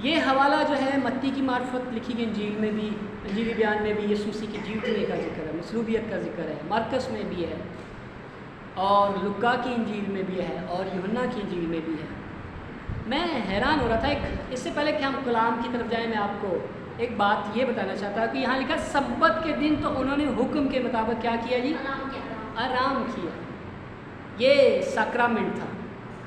یہ حوالہ جو ہے متی کی معرفت لکھی گئی انجیل میں بھی، انجیلی بیان میں بھی یسوع مسیح کی جی اٹھنے کا ذکر ہے، مصلوبیت کا ذکر ہے، مرکز میں بھی ہے، اور لکا کی انجیل میں بھی ہے، اور یوحنا کی انجیل میں بھی ہے۔ میں حیران ہو رہا تھا، اس سے پہلے کہ ہم کلام کی طرف جائیں، میں آپ کو ایک بات یہ بتانا چاہتا ہوں کہ یہاں لکھا سبت کے دن تو انہوں نے حکم کے مطابق کیا کیا جی؟ آرام کیا۔ یہ سیکرامنٹ تھا،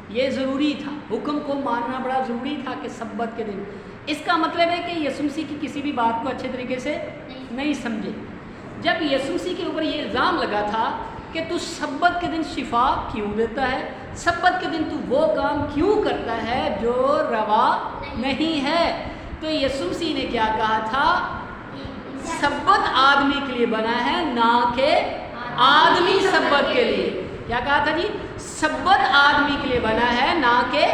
یہ ضروری تھا، حکم کو ماننا بڑا ضروری تھا کہ سبت کے دن۔ اس کا مطلب ہے کہ یسوع مسیح کی کسی بھی بات کو اچھے طریقے سے نہیں سمجھے۔ جب یسوع مسیح کے اوپر یہ الزام لگا تھا کہ تو سبت کے دن شفا کیوں دیتا ہے، سبت کے دن تو وہ کام کیوں کرتا ہے جو روا نہیں ہے، تو یسوع مسیح نے کیا کہا تھا؟ سبت آدمی کے لیے بنا ہے، نہ کہ آدمی سبت کے لیے۔ کیا کہا تھا جی؟ سبت آدمی کے لیے بنا ہے، نہ کہ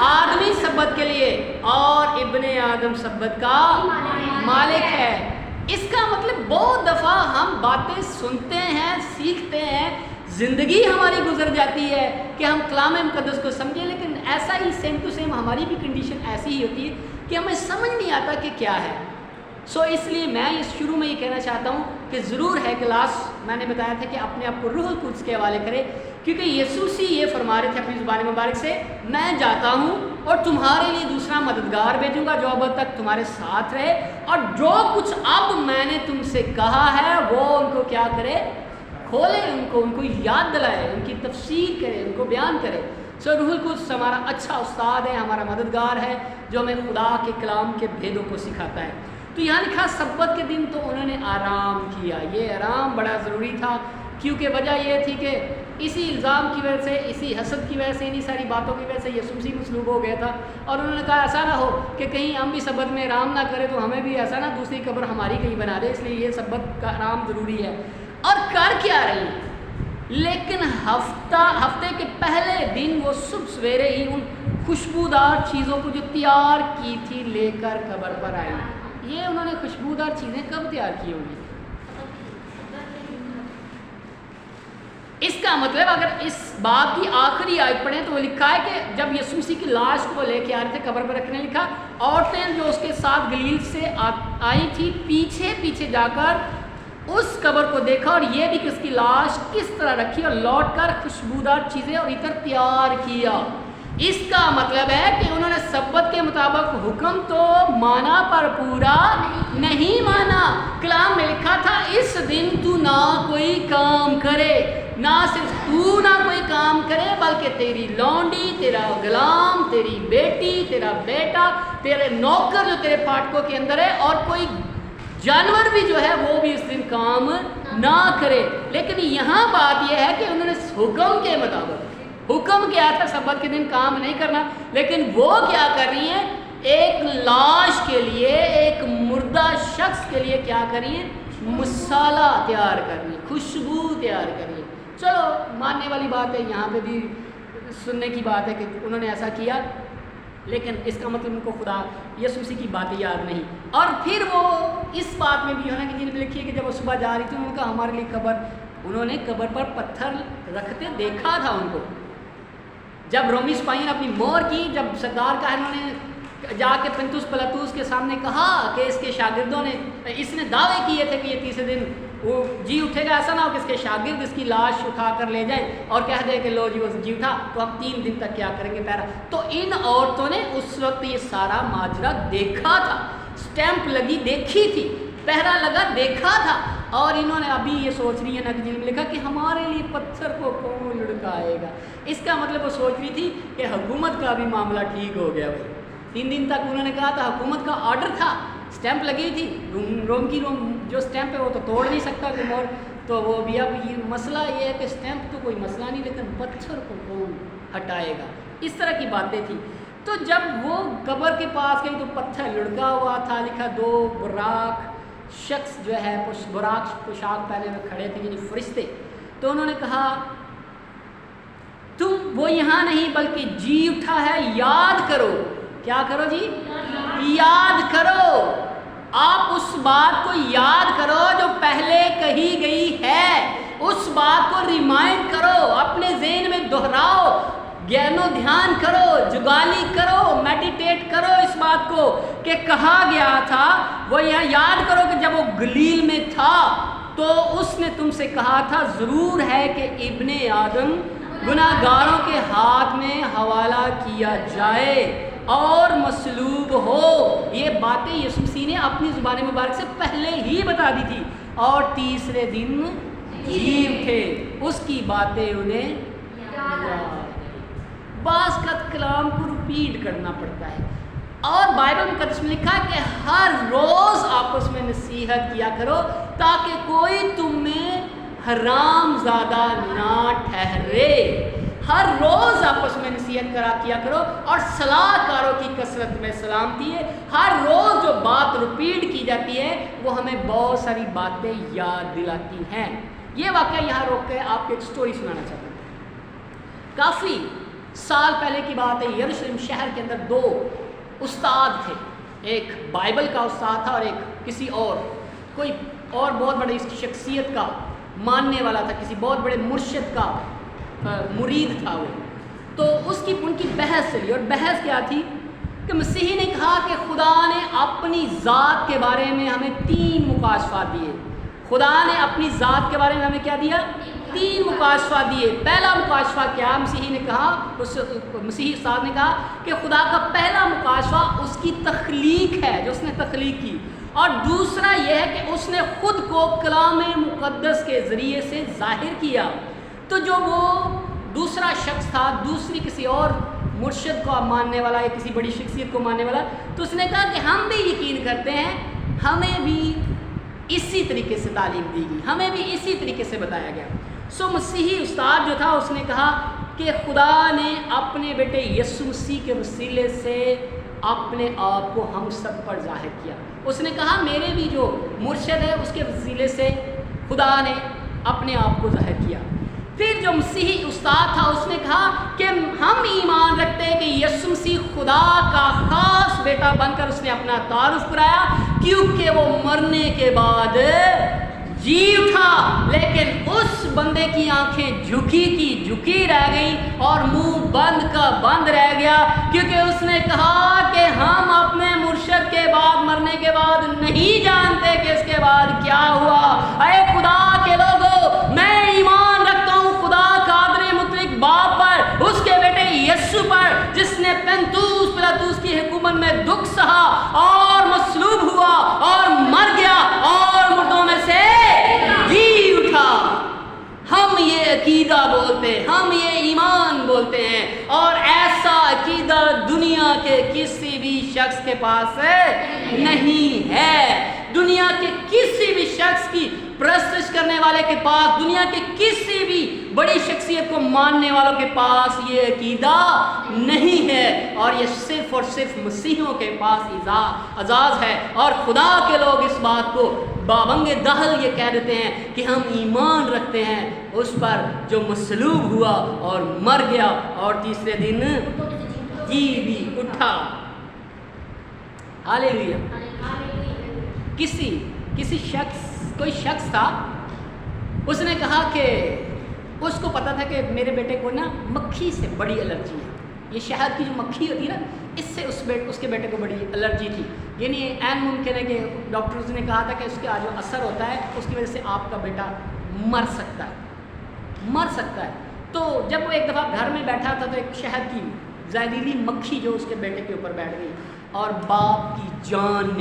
آدمی سبت کے لیے، اور ابن آدم سبت کا مالک ہے۔ اس کا مطلب بہت دفعہ ہم باتیں سنتے ہیں، سیکھتے ہیں، زندگی ہماری گزر جاتی ہے کہ ہم کلام مقدس کو سمجھیں، لیکن ایسا ہی سیم ٹو سیم ہماری بھی کنڈیشن ایسی ہی ہوتی ہے کہ ہمیں سمجھ نہیں آتا کہ کیا ہے۔ اس لیے میں اس شروع میں یہ کہنا چاہتا ہوں کہ ضرور ہے کلاس، میں نے بتایا تھا کہ اپنے آپ کو روح القدس کے حوالے کرے، کیونکہ یسوع مسیح یہ فرما رہے تھے اپنی زبان مبارک سے، میں جاتا ہوں اور تمہارے لیے دوسرا مددگار بھیجوں گا جو اب تک تمہارے ساتھ رہے، اور جو کچھ اب میں نے تم سے کہا ہے وہ ان کو کیا کرے؟ کھولے، ان کو یاد دلائے، ان کی تفسیر کرے، ان کو بیان کرے۔ روح القدس ہمارا اچھا استاد ہے، ہمارا مددگار ہے، جو ہمیں خدا کے کلام کے بھیدوں کو سکھاتا ہے۔ تو یہاں لکھا سبت کے دن تو انہوں نے آرام کیا۔ یہ آرام بڑا ضروری تھا، کیونکہ وجہ یہ تھی کہ اسی الزام کی وجہ سے، اسی حسد کی وجہ سے، انہی ساری باتوں کی وجہ سے یسوع مسیح مصلوب ہو گیا تھا، اور انہوں نے کہا ایسا نہ ہو کہ کہیں ہم بھی سبت میں آرام نہ کریں تو ہمیں بھی ایسا نہ دوسری قبر ہماری کہیں بنا دے، اس لیے یہ سبت کا آرام ضروری ہے۔ اور کر کیا رہی ہیں؟ لیکن ہفتے کے پہلے دن وہ صبح سویرے ہی ان خوشبودار چیزوں کو جو تیار کی تھی لے کر قبر پر آئی۔ یہ انہوں نے خوشبودار چیزیں کب تیار کی ہوں گی؟ اس کا مطلب اگر اس باب کی آخری آیت پڑھیں تو وہ لکھا ہے کہ جب یسوع مسیح کی لاش کو لے کے آ رہے تھے قبر پر رکھنے، لکھا عورتیں جو اس کے ساتھ گلیل سے آئی تھی پیچھے پیچھے جا کر اس قبر کو دیکھا، اور یہ بھی کہ اس کی لاش کس طرح رکھی، اور لوٹ کر خوشبودار چیزیں اور عطر تیار کیا۔ اس کا مطلب ہے کہ انہوں نے سبت کے مطابق حکم تو مانا پر پورا نہیں مانا۔ کلام میں لکھا تھا اس دن تو نہ کوئی کام کرے، نہ صرف تو نہ کوئی کام کرے بلکہ تیری لونڈی، تیرا غلام، تیری بیٹی، تیرا بیٹا، تیرے نوکر جو تیرے پھاٹکوں کے اندر ہے، اور کوئی جانور بھی جو ہے وہ بھی اس دن کام نہ کرے۔ لیکن یہاں بات یہ ہے کہ انہوں نے حکم کے مطابق، حکم کیا تھا سبت کے دن کام نہیں کرنا، لیکن وہ کیا کر رہی ہیں؟ ایک لاش کے لیے، ایک مردہ شخص کے لیے کیا کر رہی ہیں؟ مصالحہ تیار کر رہی ہیں، خوشبو تیار کر رہی ہیں۔ چلو ماننے والی بات ہے، یہاں پہ بھی سننے کی بات ہے کہ انہوں نے ایسا کیا، لیکن اس کا مطلب ان کو خدا یسوع مسیح کی باتیں یاد نہیں۔ اور پھر وہ اس بات میں بھی یوحنا کی انجیل میں لکھی ہے کہ جب وہ صبح جا رہی تھی انہوں نے کہا ہمارے لیے قبر، انہوں نے قبر پر پتھر رکھتے دیکھا تھا ان کو۔ جب رومی سپاہیوں نے اپنی مہر کی، جب سردار کا انہوں نے جا کے پنتوس پلاطوس کے سامنے کہا کہ اس کے شاگردوں نے، اس نے دعوے کیے تھے کہ یہ تیسرے دن وہ جی اٹھے گا، ایسا نہ ہو کہ اس کے شاگرد اس کی لاش اٹھا کر لے جائیں اور کہہ دیں کہ لو جی وہ جی اٹھا تو ہم 3 دن تک کیا کریں گے پہرا۔ تو ان عورتوں نے اس وقت یہ سارا ماجرا دیکھا تھا، سٹیمپ لگی دیکھی تھی، پہرا لگا دیکھا تھا، اور انہوں نے ابھی یہ سوچ رہی ہے نا کہ میں لکھا کہ ہمارے لیے پتھر کو کون لڑکائے گا۔ اس کا مطلب وہ سوچ رہی تھی کہ حکومت کا بھی معاملہ ٹھیک ہو گیا بھائی۔ 3 دن تک انہوں نے کہا تھا، حکومت کا آرڈر تھا، سٹیمپ لگی تھی، روم جو سٹیمپ ہے وہ تو توڑ نہیں سکتا کوئی اور، تو وہ بھی اب یہ مسئلہ یہ ہے کہ سٹیمپ تو کوئی مسئلہ نہیں، لیکن پتھر کو کون ہٹائے گا، اس طرح کی باتیں تھیں۔ تو جب وہ قبر کے پاس گئی تو پتھر لڑکا ہوا تھا، لکھا 2 براق شخص جو ہے براق پوشاک پہنے ہوئے کھڑے تھے، یعنی فرشتے۔ تو انہوں نے کہا تم وہ یہاں نہیں بلکہ جی اٹھا ہے، یاد کرو۔ کیا کرو جی؟ یاد کرو۔ آپ اس بات کو یاد کرو جو پہلے کہی گئی ہے، اس بات کو ریمائنڈ کرو، اپنے ذہن میں دہراؤ۔ ज्ञानो ध्यान करो, जुगाली करो, मेडिटेट करो इस बात को कि कहा गया था। वो यहाँ याद करो कि जब वो गलील में था तो उसने तुमसे कहा था ज़रूर है कि इब्ने आदम गुनाहगारों के हाथ में हवाला किया जाए और मसलूब हो। ये बातें यीशु मसीह ने अपनी ज़ुबान मुबारक से पहले ही बता दी थी। और तीसरे दिन जी उठे, उसकी बातें उन्हें याद। बास का कलाम को रिपीट करना पड़ता है। और बाइबल मुकद्दस में लिखा है कि हर रोज़ आपस में नसीहत किया करो ताकि कोई तुम में हरामज़ादा ना ठहरे। हर रोज़ आपस में नसीहत किया करो और सलाहकारों की कसरत में सलामती है। हर रोज़ जो बात रिपीट की जाती है वो हमें बहुत सारी बातें याद दिलाती हैं। ये वाक़या यहाँ रोक के आपको एक स्टोरी सुनाना चाहता हूँ। काफ़ी साल पहले की बात है, यरूशलेम शहर के अंदर दो उस्ताद थे। एक बाइबल का उस्ताद था और एक किसी और कोई और बहुत बड़ी शख्सियत का मानने वाला था, किसी बहुत बड़े मुर्शिद का मुरीद था वो। तो उनकी बहस चली और बहस क्या थी कि मसीही ने कहा कि खुदा ने अपनी ज़ात के बारे में हमें 3 मुकाशफात दिए। खुदा ने अपनी ज़ात के बारे में हमें क्या दिया? 3 मुकाशफा दिए। पहला मुकाशफा क्या? मसीही ने कहा, उस मसीही उस्ताद ने कहा कि खुदा का पहला मुकाशफा उसकी तख्लीक है, जो उसने तख्लीक की। और दूसरा यह है कि उसने ख़ुद को कलाम मुक़द्दस के ज़रिए से ज़ाहिर किया। तो जो वो दूसरा शख्स था, दूसरी किसी और मुर्शिद को मानने वाला या किसी बड़ी शख्सियत को मानने वाला, तो उसने कहा कि हम भी यकीन करते हैं, हमें भी इसी तरीके से तालीम दी गई, हमें भी इसी तरीके से बताया गया। सो मसीही उस्ताद जो था उसने कहा कि खुदा ने अपने बेटे यीशु मसीह के वसीले से अपने आप को हम सब पर ज़ाहिर किया। उसने कहा मेरे भी जो मुर्शिद है उसके वसीले से खुदा ने अपने आप को ज़ाहिर किया। फिर जो मसीही उस्ताद था उसने कहा कि हम ईमान रखते हैं कि यीशु मसीह खुदा का ख़ास बेटा बनकर उसने अपना तारुफ कराया, क्योंकि वो मरने के बाद जी उठा। लेकिन उस बंदे की आंखें झुकी की झुकी रह गई और मुंह बंद का बंद रह गया, क्योंकि उसने कहा कि हम अपने मुर्शिद के बाद मरने के बाद नहीं जानते कि इसके बाद क्या हुआ। अरे खुदा के लोगों, मैं ईमान रखता हूँ खुदा कादर मुतलक बाप पर, उसके बेटे यीशु पर, जिसने पंतुस पिलातुस की हुकूमत में दुख सहा और मसलूब हुआ और मर गया और मुर्दों में से जी उठा। हम ये अकीदा बोलते हैं, हम ये ईमान बोलते हैं, और ऐसा अकीदा दुनिया के किसी भी शख्स के पास नहीं है। दुनिया के किसी भी शख्स की प्रस्तुत करने वाले के पास, दुनिया के किसी भी बड़ी शख्सियत को मानने वालों के पास ये अकीदा नहीं है, और ये सिर्फ और सिर्फ मसीहों के पास एजाज़ है। और खुदा के लोग इस बात को बाबंगे दहल ये कह देते हैं कि हम ईमान रखते हैं उस पर जो मसलूब हुआ और मर गया और तीसरे दिन जी भी उठा। हालेलुया। किसी कोई शख्स था, उसने कहा कि उसको पता था कि मेरे बेटे को ना मक्खी से बड़ी एलर्जी है। ये शहद की जो मक्खी होती है ना, इससे उसके बेटे को बड़ी एलर्जी थी। यानी ऐन मुमकिन है कि डॉक्टर्स ने कहा था कि उसका जो असर होता है उसकी वजह से आपका बेटा मर सकता है। तो जब वो एक दफ़ा घर में बैठा था तो एक शहद की जहरीली मक्खी जो उसके बेटे के ऊपर बैठ गई और बाप की जान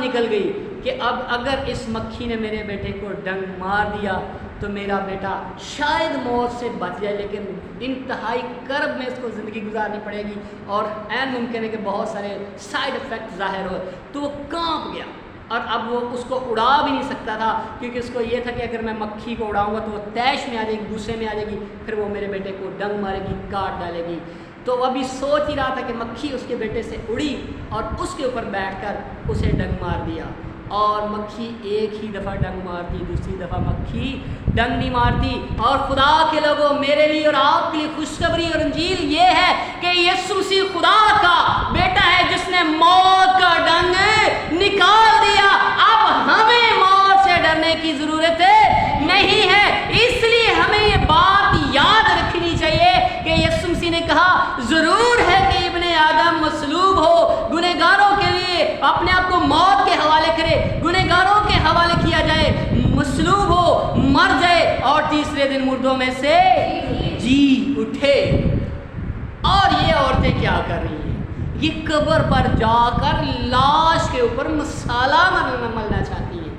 निकल गई कि अब अगर इस मक्खी ने मेरे बेटे को डंक मार दिया तो मेरा बेटा शायद मौत से बच जाए, लेकिन इंतहाई कर्ब में इसको ज़िंदगी गुजारनी पड़ेगी और ऐन मुमकिन है कि बहुत सारे साइड इफ़ेक्ट ज़ाहिर हो। तो वो कांप गया और अब वो उसको उड़ा भी नहीं सकता था, क्योंकि उसको ये था कि अगर मैं मक्खी को उड़ाऊंगा तो वो तैश में आ जाएगी, गुस्से में आ जाएगी, फिर वो मेरे बेटे को डंक मारेगी, काट डालेगी। तो अभी सोच ही रहा था कि मक्खी उसके बेटे से उड़ी और उसके ऊपर बैठकर उसे डंक मार दिया। और मक्खी एक ही दफ़ा डंक मारती, दूसरी दफ़ा मक्खी डंक नहीं मारती। और खुदा के लोगों, मेरे लिए और आपके लिए खुशखबरी और इंजील ये है कि यीशु मसीह खुदा का बेटा है जिसने मौत का डंक निकाल दिया। अब हमें मौत से डरने की ज़रूरत नहीं है। इसलिए हमें ये बात याद تیسرے دن مردوں میں سے جی اٹھے۔ اور یہ عورتیں کیا کر رہی ہیں؟ یہ قبر پر جا کر لاش کے اوپر مسالہ ملنا چاہتی ہیں۔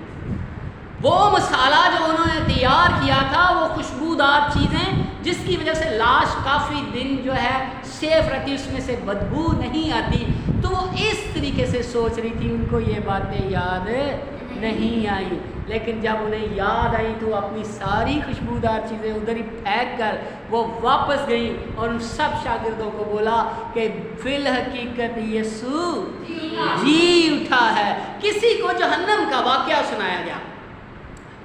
وہ مسالہ جو انہوں نے تیار کیا تھا وہ خوشبودار چیزیں جس کی وجہ سے لاش کافی دن جو ہے سیف رہتی، اس میں سے بدبو نہیں آتی، تو وہ اس طریقے سے سوچ رہی تھی، ان کو یہ باتیں یاد نہیں آئی۔ لیکن جب انہیں یاد آئی تو اپنی ساری خوشبودار چیزیں ادھر ہی پھینک کر وہ واپس گئی اور ان سب شاگردوں کو بولا کہ فی الحقیقت یسوع جی اٹھا ہے۔ کسی کو جہنم کا واقعہ سنایا گیا،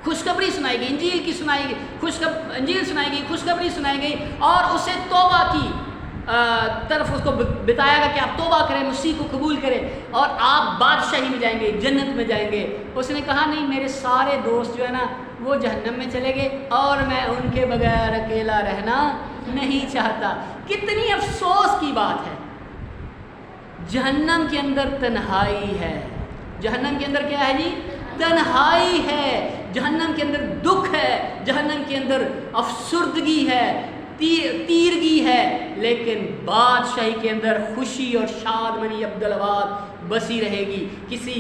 خوشخبری سنائی گئی، انجیل کی سنائی گئی، انجیل سنائی گئی، خوشخبری سنائی گئی، اور اسے توبہ کی طرف اس کو بتایا گیا کہ آپ توبہ کریں، مسیح کو قبول کریں اور آپ بادشاہی میں جائیں گے، جنت میں جائیں گے۔ اس نے کہا نہیں، میرے سارے دوست جو ہے نا وہ جہنم میں چلے گئے اور میں ان کے بغیر اکیلا رہنا نہیں چاہتا۔ کتنی افسوس کی بات ہے، جہنم کے اندر تنہائی ہے۔ جہنم کے اندر کیا ہے جی؟ تنہائی ہے۔ جہنم کے اندر دکھ ہے، جہنم کے اندر افسردگی ہے، تیرگی ہے، لیکن بادشاہی کے اندر خوشی اور شادمنی ابدالآباد بسی رہے گی۔ کسی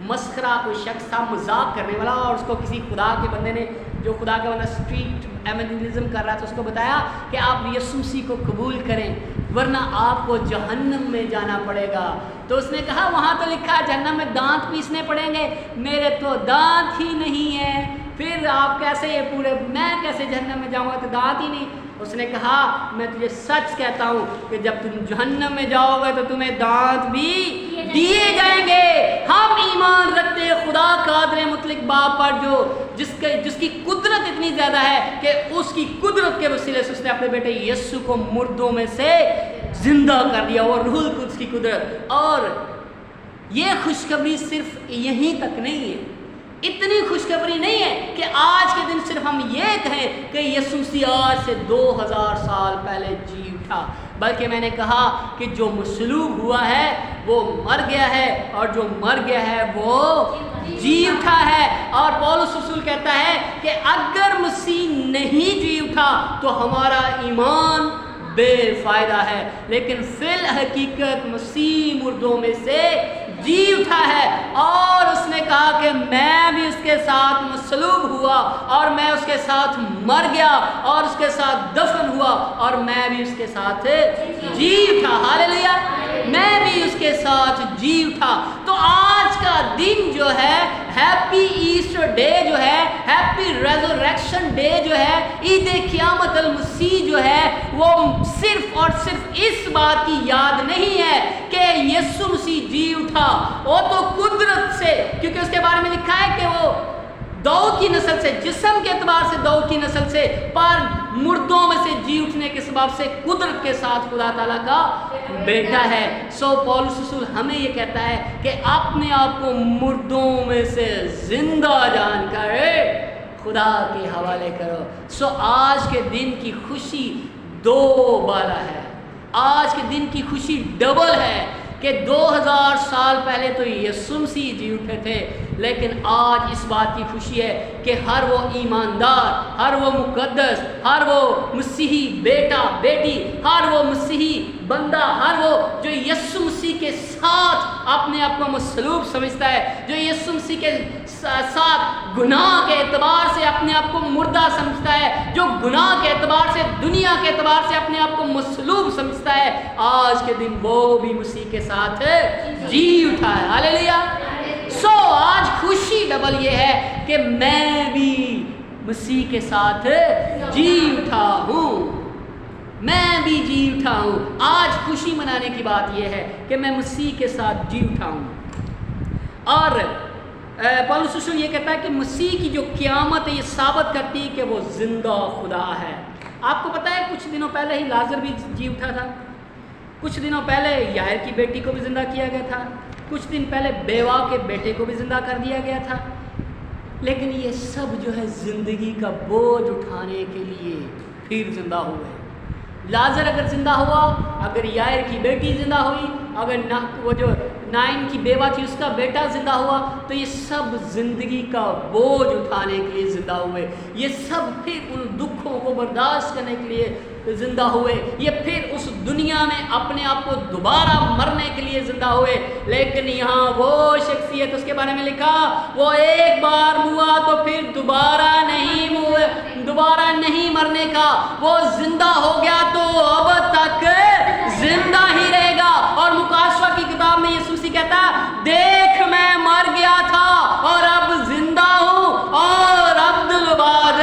مسخرہ کوئی شخص تھا مذاق کرنے والا، اور اس کو کسی خدا کے بندے نے، جو خدا کا بندہ اسٹریٹ ایونجلزم کر رہا تھا، اس کو بتایا کہ آپ یسوع مسیح کو قبول کریں ورنہ آپ کو جہنم میں جانا پڑے گا۔ تو اس نے کہا وہاں تو لکھا ہے جہنم میں دانت پیسنے پڑیں گے، میرے تو دانت ہی نہیں ہیں، پھر آپ کیسے یہ پورے، میں کیسے جہنم میں جاؤں گا تو دانت ہی نہیں۔ اس نے کہا میں تجھے سچ کہتا ہوں کہ جب تم جہنم میں جاؤ گے تو تمہیں دانت بھی دیے جائیں گے۔ ہم ایمان رکھتے ہیں خدا قادر مطلق باپ پر، جو جس کی قدرت اتنی زیادہ ہے کہ اس کی قدرت کے وسیلے سے اس نے اپنے بیٹے یسوع کو مردوں میں سے زندہ کر دیا، اور روح القدس کی قدرت۔ اور یہ خوشخبری صرف یہیں تک نہیں ہے، اتنی خوشخبری نہیں ہے کہ آج کے دن صرف ہم یہ کہیں کہ یسوع مسیح آج سے 2000 سال پہلے جی اٹھا، بلکہ میں نے کہا کہ جو مصلوب ہوا ہے وہ مر گیا ہے، اور جو مر گیا ہے وہ جی اٹھا ہے۔ اور پولس رسول کہتا ہے کہ اگر مسیح نہیں جی اٹھا تو ہمارا ایمان بے فائدہ ہے، لیکن فی الحقیقت مسیح مردوں میں سے جی اٹھا ہے۔ اور اس نے کہا کہ میں بھی اس کے ساتھ مصلوب ہوا، اور میں اس کے ساتھ مر گیا، اور اس کے ساتھ دفن ہوا، اور میں بھی اس کے ساتھ جی اٹھا۔ ہاللیلویا، میں بھی اس کے ساتھ جی اٹھا۔ تو آج کا دن جو ہے، ہیپی ایسٹر ڈے جو ہے، ہیپی ریزوریکشن ڈے جو ہے، عید قیامت المسیح جو ہے، وہ صرف اور صرف اس بات کی یاد نہیں ہے کہ یسوع مسیح جی اٹھا، وہ تو قدرت سے، کیونکہ اس کے بارے میں لکھا ہے کہ وہ داؤد کی نسل سے، جسم کے اعتبار سے داؤد کی نسل سے، پر مردوں میں سے جی اٹھنے کے سبب سے قدرت کے ساتھ خدا تعالیٰ کا بیٹا ہے۔ سو پولس رسول ہمیں یہ کہتا ہے کہ اپنے آپ کو مردوں میں سے زندہ جان کر خدا کے حوالے کرو۔ سو آج کے دن کی خوشی دو بالا ہے، آج کے دن کی خوشی ڈبل ہے کہ 2000 سال پہلے تو یسوع مسیح جی اٹھے تھے، لیکن آج اس بات کی خوشی ہے کہ ہر وہ ایماندار، ہر وہ مقدس، ہر وہ مسیحی بیٹا بیٹی، ہر وہ مسیحی بندہ، ہر وہ جو یسوع مسیح کے ساتھ اپنے آپ کو مصلوب سمجھتا ہے، جو یسوع مسیح کے ساتھ گناہ کے اعتبار سے اپنے آپ کو مردہ سمجھتا ہے، جو گناہ کے اعتبار سے، دنیا کے اعتبار سے اپنے آپ کو مصلوب سمجھتا ہے، آج کے دن وہ بھی مسیح کے ساتھ جی اٹھا ہے۔ ہاللیلویا۔ سو آج خوشی ڈبل یہ ہے کہ میں بھی مسیح کے ساتھ جی اٹھا ہوں، میں بھی جی اٹھا ہوں۔ آج خوشی منانے کی بات یہ ہے کہ میں مسیح کے ساتھ جی اٹھا ہوں۔ اور پولس رسول یہ کہتا ہے کہ مسیح کی جو قیامت ہے یہ ثابت کرتی ہے کہ وہ زندہ خدا ہے۔ آپ کو پتہ ہے کچھ دنوں پہلے ہی لازر بھی جی اٹھا تھا، کچھ دنوں پہلے یائر کی بیٹی کو بھی زندہ کیا گیا تھا، کچھ دن پہلے بیوہ کے بیٹے کو بھی زندہ کر دیا گیا تھا، لیکن یہ سب جو ہے زندگی کا بوجھ اٹھانے کے لیے پھر زندہ ہوئے۔ लाजर अगर ज़िंदा हुआ, अगर यायर की बेटी ज़िंदा हुई, अगर वो जो नाइन की बेवा थी उसका बेटा ज़िंदा हुआ, तो ये सब ज़िंदगी का बोझ उठाने के लिए ज़िंदा हुए। ये सब फिर उन दुखों को बर्दाश्त करने के लिए ज़िंदा हुए। ये फिर उस दुनिया में अपने आप को दोबारा मरने के लिए ज़िंदा हुए। लेकिन यहाँ वो शख्सियत, उसके बारे में लिखा, वो एक बार हुआ तो फिर दोबारा नहीं मरने का, वो ज़िंदा हो गया तो अब तक ज़िंदा ही रहेगा। और मुकाशवा की किताब में यीशु मसीह कहता है, देख मैं मर गया था और अब जिंदा हूँ और अब्दुल-बाद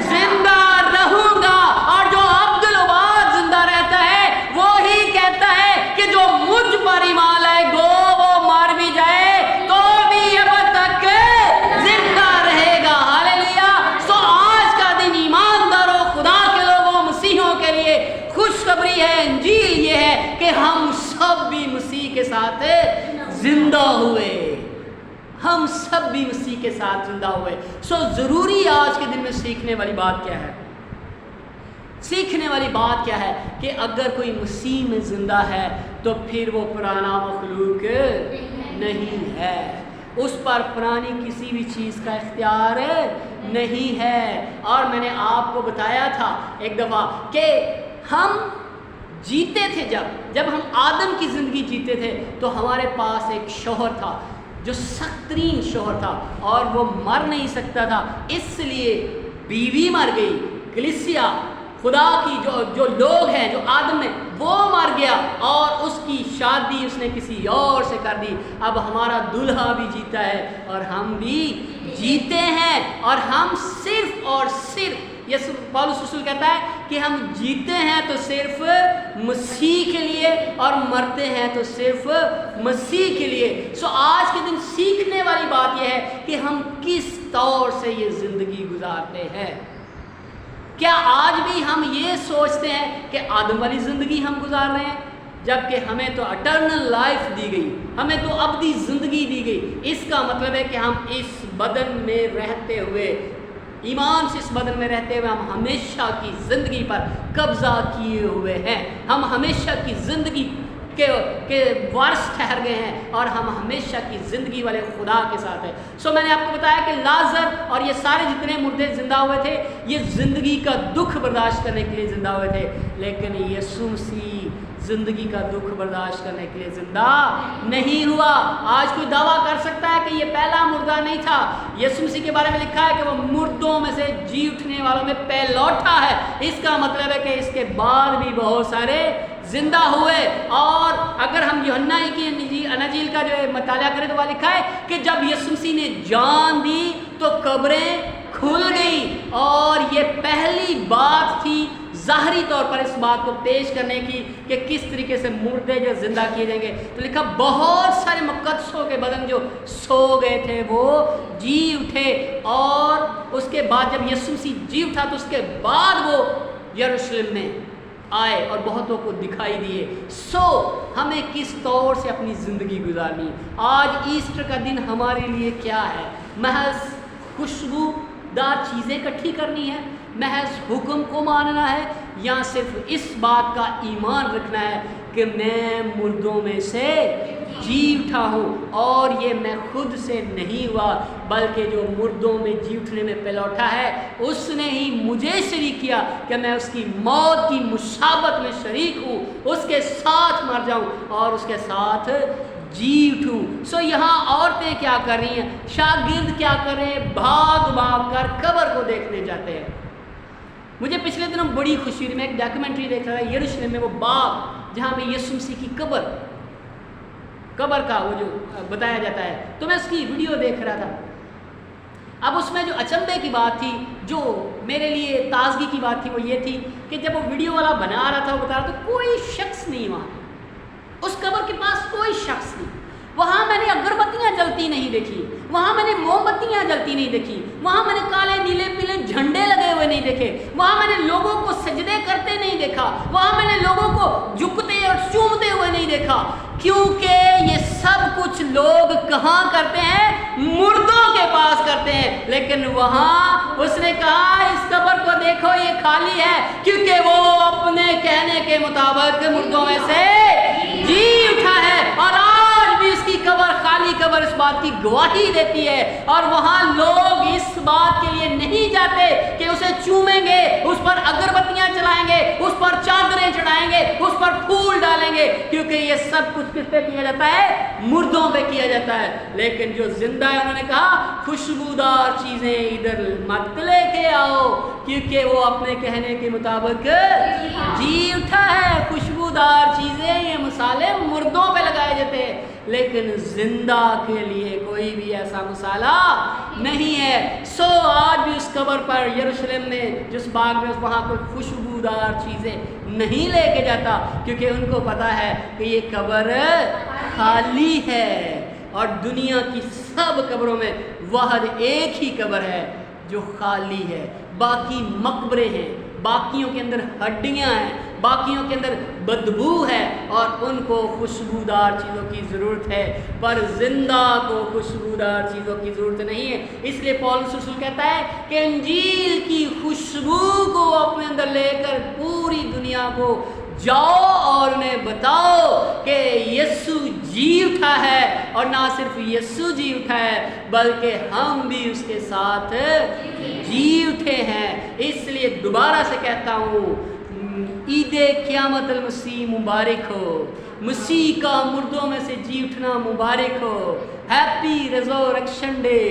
जिंदा रहूंगा। और जो अब्दुल-बाद जिंदा रहता है वो ही कहता है कि जो मुझ पर ईमान लाएगा वो मर भी जाए तो भी अब तक जिंदा रहेगा। हालेलुया। सो आज का दिन ईमानदारों, खुदा के लोगों, मसीहों के लिए खुशखबरी है, इंजील ये है कि हम सब भी मसीह के साथ जिंदा हुए। हम सब भी मसीह के साथ जिंदा हुए। सो जरूरी आज के दिन में सीखने वाली बात क्या है? सीखने वाली बात क्या है कि अगर कोई मसीह में जिंदा है तो फिर वो पुराना मखलूक नहीं है, उस पर पुरानी किसी भी चीज़ का इख्तियार नहीं है। और मैंने आपको बताया था एक दफ़ा कि हम जीते थे, जब हम आदम की ज़िंदगी जीते थे तो हमारे पास एक शौहर था जो सख्त तरीन शौहर था और वो मर नहीं सकता था, इसलिए बीवी मर गई। कलीसिया, खुदा की जो लोग हैं, जो आदम है, वो मर गया और उसकी शादी उसने किसी और से कर दी। अब हमारा दूल्हा भी जीता है और हम भी जीते हैं। और हम सिर्फ और सिर्फ, यीशु पौलुस रसूल कहता है कि हम जीते हैं तो सिर्फ मसीह के लिए और मरते हैं तो सिर्फ मसीह के लिए। सो आज के दिन सीखने वाली बात यह है कि हम किस तौर से ये ज़िंदगी गुजारते हैं। क्या आज भी हम ये सोचते हैं कि आदम वाली ज़िंदगी हम गुजार रहे हैं, जबकि हमें तो अटर्नल लाइफ दी गई, हमें तो अबदी ज़िंदगी दी गई। इसका मतलब है कि हम इस बदन में रहते हुए, ईमान से इस बदन में रहते हुए, हम हमेशा की ज़िंदगी पर कब्ज़ा किए हुए हैं। हम हमेशा की ज़िंदगी के वारिस ठहर गए हैं और हम हमेशा की ज़िंदगी वाले खुदा के साथ हैं। सो मैंने आपको बताया कि लाजर और ये सारे जितने मुर्दे ज़िंदा हुए थे, ये ज़िंदगी का दुख बर्दाश्त करने के लिए ज़िंदा हुए थे। लेकिन यीशु मसीह ज़िंदगी का दुख बर्दाश्त करने के लिए ज़िंदा नहीं हुआ। आज कोई दावा कर सकता है कि ये पहला मुर्दा नहीं था? यीशु मसीह के बारे में लिखा है कि वो मुर्दों में से जी उठने वालों में पहलौठा है। इसका मतलब है कि इसके बाद भी बहुत सारे जिंदा हुए। और अगर हम यूहन्ना की अनजील का जो मताला करें तो वह लिखा है कि जब यीशु मसीह ने जान दी तो कब्रें खुल गई। और ये पहली बात थी ज़ाहरी तौर पर इस बात को पेश करने की कि किस तरीके से मुर्दे जो ज़िंदा किए जाएंगे। तो लिखा बहुत सारे मुक़द्दसों के बदन जो सो गए थे वो जी उठे। और उसके बाद जब यीशु मसीह जी उठा तो उसके बाद वो यरूशलेम में आए और बहुतों को दिखाई दिए। सो हमें किस तौर से अपनी ज़िंदगी गुजारनी। आज ईस्टर का दिन हमारे लिए क्या है? महज खुशबूदार चीज़ें इकट्ठी करनी है, महज हुक्म को मानना है, या सिर्फ इस बात का ईमान रखना है कि मैं मुर्दों में से जी उठा हूँ और ये मैं खुद से नहीं हुआ बल्कि जो मुर्दों में जी उठने में पलौठा है उसने ही मुझे शरीक किया कि मैं उसकी मौत की मुशाबत में शरीक हूँ, उसके साथ मर जाऊँ और उसके साथ जी उठूँ। सो यहाँ औरतें क्या कर रही हैं, शागिर्द क्या कर रहे हैं? भाग भाग कर कब्र को देखने जाते हैं। मुझे पिछले दिनों बड़ी खुशी हुई, मैं एक डॉक्यूमेंट्री देख रहा था यरूशलेम में, वो बाग जहाँ पे यीशु मसीह की कब्र का वो जो बताया जाता है, तो मैं उसकी वीडियो देख रहा था। अब उसमें जो अचंभे की बात थी, जो मेरे लिए ताजगी की बात थी, वो ये थी कि जब वो वीडियो वाला बना रहा था, वो बता रहा था कोई शख्स नहीं वहाँ, उस कब्र के पास कोई शख्स नहीं। वहाँ मैंने अगरबत्तियाँ जलती नहीं देखी, वहाँ मैंने मोमबत्तियाँ जलती नहीं देखी, वहाँ मैंने काले नीले पीले झंडे लगे हुए नहीं देखे, वहाँ मैंने लोगों को सजदे करते नहीं देखा, वहाँ मैंने लोगों को झुकते और चूमते हुए नहीं देखा। क्योंकि ये सब कुछ लोग कहाँ करते हैं? मुर्दों के पास करते हैं। लेकिन वहां उसने कहा इस कब्र को देखो ये खाली है, क्योंकि वो अपने कहने के मुताबिक मुर्दों में से जी उठा है। और आज भी उसकी कब्र, खाली कब्र इस बात की गवाही देती है। और वहां लोग इस बात के लिए नहीं जाते कि उसे चूमेंगे, उस पर अगरबत्तियां चलाएंगे, उस पर चादरें चढ़ाएंगे, उस पर फूल डालेंगे, क्योंकि ये सब कुछ किस पे किया जाता है? मुर्दों पे किया जाता है। लेकिन जो जिंदा है उन्होंने कहा खुशबूदार चीजें इधर मत लेके आओ, क्योंकि वो अपने कहने के मुताबिक जी उठा है। खुशबूदार चीजें, ये मसाले मुर्दों पे लगाए जाते हैं, लेकिन जिंदा के लिए कोई भी ऐसा मसाला नहीं है। सो आज भी उस कब्र पर यरूशलेम में जिस बाग में वहाँ कोई खुशबूदार चीज़ें नहीं लेके जाता, क्योंकि उनको पता है कि ये कब्र खाली है। और दुनिया की सब कब्रों में वह एक ही कब्र है जो खाली है। बाकी मकबरे हैं, बाकियों के अंदर हड्डियां हैं, बाकियों के अंदर बदबू है, और उनको खुशबूदार चीज़ों की ज़रूरत है, पर जिंदा को खुशबूदार चीज़ों की ज़रूरत नहीं है। इसलिए पौलुस रसूल कहता है कि इंजील की खुशबू को अपने अंदर लेकर पूरी दुनिया को जाओ और उन्हें बताओ कि यीशु जी उठा है, और ना सिर्फ यीशु जी उठा है बल्कि हम भी उसके साथ जी उठे हैं। इसलिए दोबारा से कहता हूँ, ईदे क़यामत अल मसीह मुबारक हो, मसीह का मुर्दों में से जी उठना मुबारक हो। हैप्पी रिज़रेक्शन डे,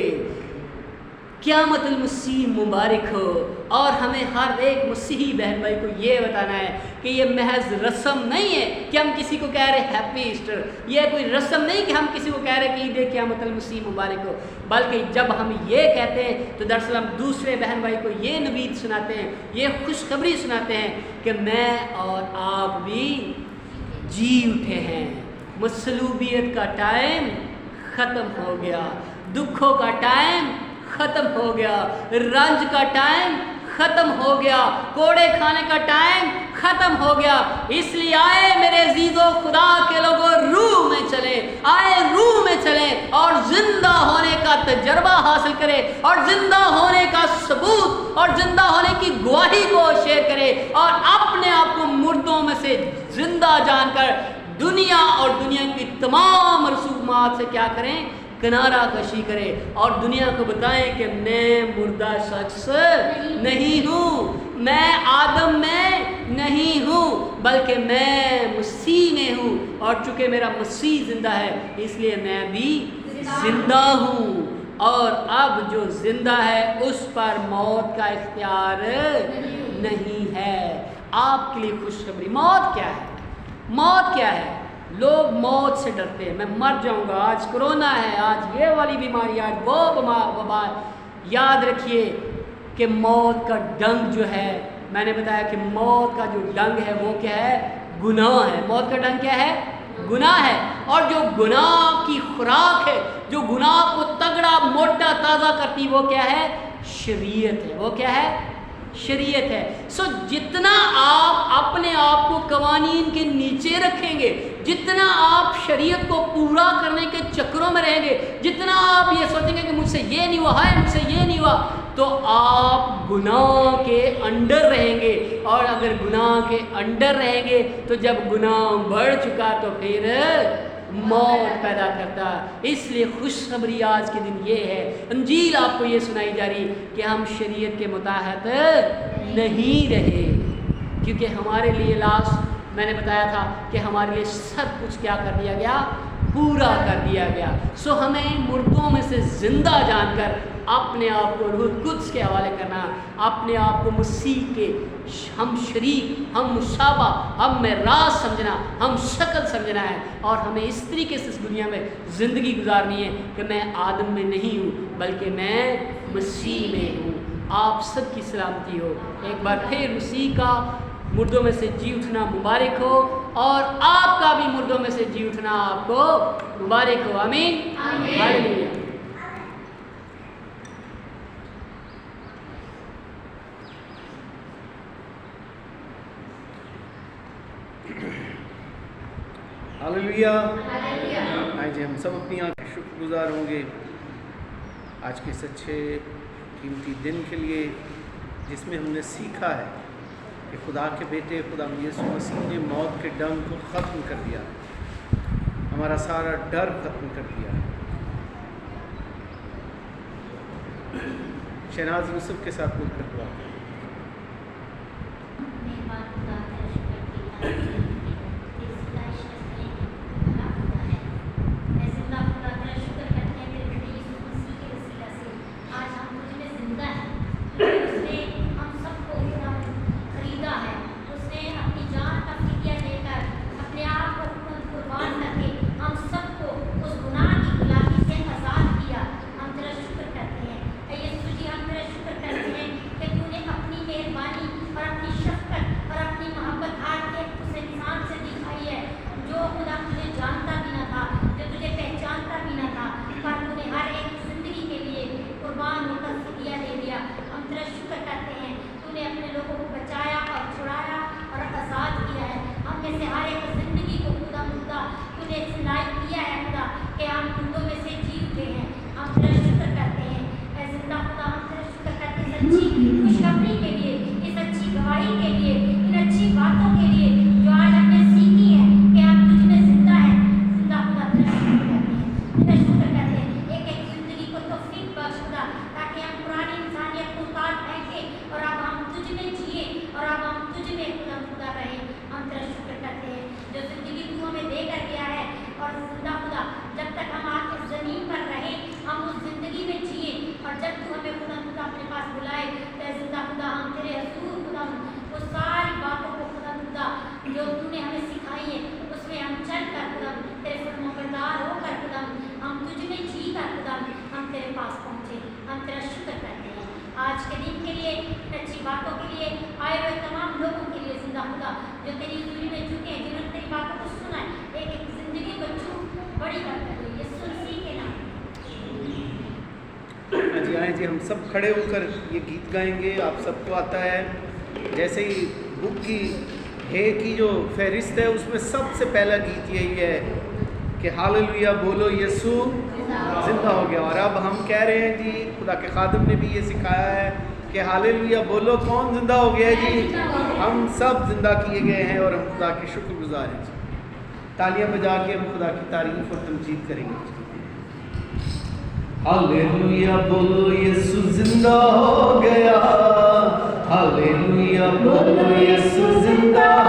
क़यामत अल मसीह मुबारक हो। और हमें हर एक मसीही बहन भाई को ये बताना है कि ये महज रस्म नहीं है कि हम किसी को कह रहे हैप्पी ईस्टर, ये कोई रस्म नहीं कि हम किसी को कह रहे कि ईद क़यामत अल मसीह मुबारक हो, बल्कि जब हम ये कहते हैं तो दरअसल हम दूसरे बहन भाई को ये नवीद सुनाते हैं, ये खुशखबरी सुनाते हैं कि मैं और आप भी जी उठे हैं। मसलूबियत का टाइम ख़त्म हो गया, दुखों का टाइम ख़त्म हो गया, रंज का टाइम ख़त्म हो गया, कोड़े खाने का टाइम ख़त्म हो गया। इसलिए आए मेरे अजीज़ों, खुदा के लोगों, रूह में चले, आए रूह में चले और जिंदा होने का तजर्बा हासिल करें, और जिंदा होने का सबूत और जिंदा होने की गवाही को शेयर करें, और अपने आप को मुर्दों में से जिंदा जानकर दुनिया और दुनिया की तमाम रसूमात से क्या करें? किनारा कशी करें, और दुनिया को बताएं कि मैं मुर्दा शख्स नहीं हूँ, मैं आदम में नहीं हूँ, बल्कि मैं मसीह में हूँ। और चूँकि मेरा मसीह जिंदा है इसलिए मैं भी जिंदा हूँ, और अब जो जिंदा है उस पर मौत का इख्तियार नहीं है। आपके लिए खुशखबरी, मौत क्या है? मौत क्या है? लोग मौत से डरते हैं, मैं मर जाऊंगा, आज कोरोना है, आज ये वाली बीमारी, आज वो वबा। याद रखिए कि मौत का डंग जो है, मैंने बताया कि मौत का जो डंग है वो क्या है? गुनाह है। मौत का डंग क्या है? गुनाह है। और जो गुनाह की खुराक है, जो गुनाह को तगड़ा मोटा ताज़ा करती, वो क्या है? शरीयत है। वो क्या है? शरीयत है। सो जितना आप अपने आप को कवानीन के नीचे रखेंगे, जितना आप शरीयत को पूरा करने के चक्रों में रहेंगे, जितना आप ये सोचेंगे कि मुझसे ये नहीं हुआ, है मुझसे ये नहीं हुआ, तो आप गुनाह के अंडर रहेंगे। और अगर गुनाह के अंडर रहेंगे तो जब गुनाह बढ़ चुका तो फिर मौत पैदा करता। इसलिए खुशखबरी आज के दिन ये है, अंजील आपको ये सुनाई जा रही कि हम शरीयत के मुताहत नहीं रहे, क्योंकि हमारे लिए लास्ट मैंने बताया था कि हमारे लिए सब कुछ क्या कर दिया गया? पूरा कर दिया गया। सो हमें मुर्दों में से जिंदा जानकर अपने आप को रूह कुद्स के हवाले करना, अपने आप को मसीह के हम शरीक, हम मुशाबा, हम में राज समझना, हम शक्ल समझना है, और हमें इस तरीके से इस दुनिया में ज़िंदगी गुजारनी है कि मैं आदम में नहीं हूँ बल्कि मैं मसीह में हूँ। आप सबकी सलामती हो। एक बार फिर मसीह का मुर्दों में से जी उठना मुबारक हो, और आपका भी मुर्दों में से जी उठना आपको मुबारक हो। आमीन, हालेलुया। हालेलुया। आइए हम सब अपनी आंखें शुक्रगुजार होंगे آج کے اس اچھے قیمتی دن کے لیے جس میں ہم نے سیکھا ہے کہ خدا کے بیٹے خدا یسوع مسیح نے موت کے ڈنگ کو ختم کر دیا، ہمارا سارا ڈر ختم کر دیا۔ شہناز یوسف کے ساتھ مل کر دعا کریں۔ آج کے دن کے لیے، اچھی باتوں کے لیے، آئے ہوئے تمام لوگوں کے لیے زندہ خدا جو تیری حضوری میں جھکے ہیں، جنہوں نے تیری باتوں کو سنا ہے، ایک ایک زندگی کو چھو بڑی بات کر دی یسوع مسیح کے نام۔ جی آئیں جی ہم سب کھڑے ہو کر یہ گیت گائیں گے۔ آپ سب کو آتا ہے، جیسے ہی بک کی کی جو فہرست ہے اس میں سب سے پہلا گیت یہی ہے کہ ہاللویا بولو یسوع زندہ ہو گیا۔ اور اب ہم کہہ رہے ہیں جی، خدا کے خادم نے بھی یہ سکھایا ہے کہ ہاللویا بولو کون زندہ ہو گیا ہے جی؟ ہم سب زندہ کیے گئے ہیں اور ہم خدا کے شکر گزار ہیں جی۔ تالیاں بجا کے ہم خدا کی تعریف اور تمجید کریں گے جی۔ ہاللویا بولو یسوع زندہ ہو گیا، ہاللویا بولو یسوع زندہ